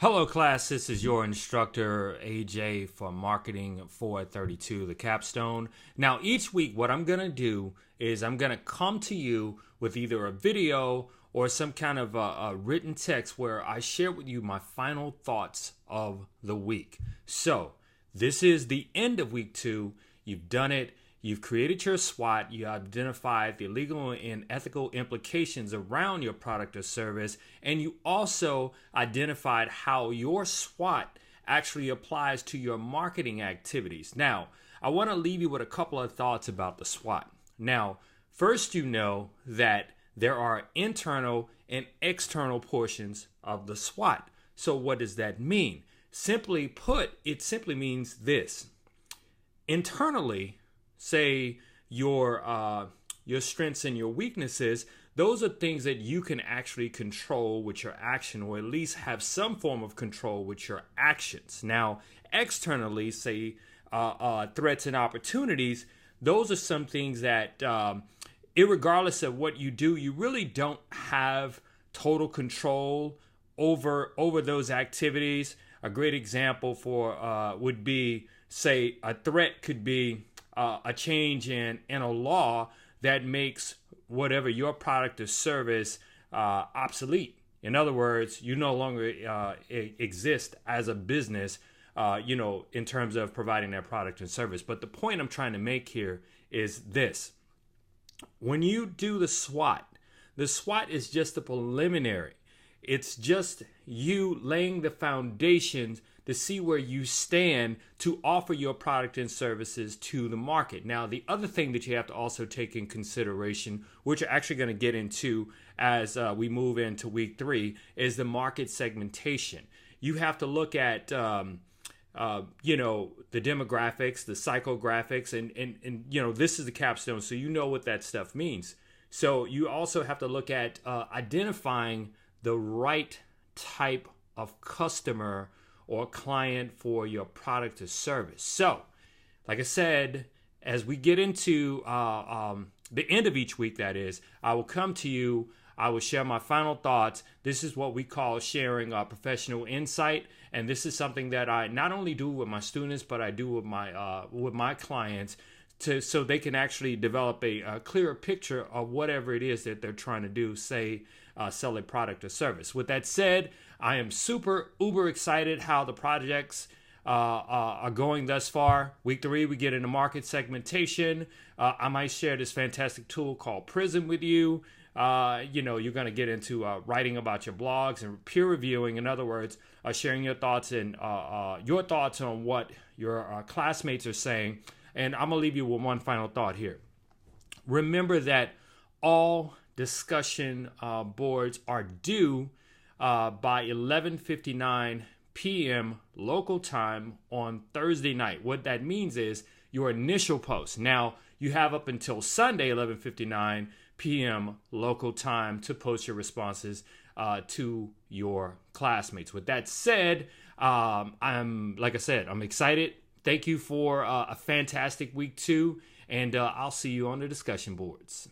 Hello class, this is your instructor AJ for Marketing 432, the capstone. Now each week what I'm going to do is I'm going to come to you with either a video or some kind of a written text where I share with you my final thoughts of the week. So this is the end of week 2. You've done it. You've created your SWOT, you identified the legal and ethical implications around your product or service, and you also identified how your SWOT actually applies to your marketing activities. Now, I want to leave you with a couple of thoughts about the SWOT. Now, first, you know that there are internal and external portions of the SWOT. So what does that mean? Simply put, it simply means this. Internally, say your strengths and your weaknesses, those are things that you can actually control with your action, or at least have some form of control with your actions. Now, externally, say threats and opportunities, those are some things that, irregardless of what you do, you really don't have total control over those activities. A great example for would be, say, a threat could be a change in a law that makes whatever your product or service obsolete. In other words, you no longer exist as a business, in terms of providing that product and service. But the point I'm trying to make here is this. When you do the SWOT is just a preliminary. It's just you laying the foundations to see where you stand to offer your product and services to the market. Now, the other thing that you have to also take in consideration, which we're actually going to get into as we move into week 3, is the market segmentation. You have to look at, the demographics, the psychographics, and this is the capstone, so you know what that stuff means. So you also have to look at identifying the right type of customer or client for your product or service. So, like I said, as we get into the end of each week, that is, I will come to you. I will share my final thoughts. This is what we call sharing professional insight, and this is something that I not only do with my students, but I do with my clients, so they can actually develop a clearer picture of whatever it is that they're trying to do, say, sell a product or service. With that said, I am uber excited how the projects are going thus far. Week 3, we get into market segmentation. I might share this fantastic tool called Prism with you. You're going to get into writing about your blogs and peer reviewing. In other words, sharing your thoughts and your thoughts on what your classmates are saying. And I'm going to leave you with one final thought here. Remember that all discussion boards are due by 11:59 p.m. local time on Thursday night. What that means is your initial post. Now, you have up until Sunday, 11:59 p.m. local time to post your responses to your classmates. With that said, I'm excited. Thank you for a fantastic week 2, and I'll see you on the discussion boards.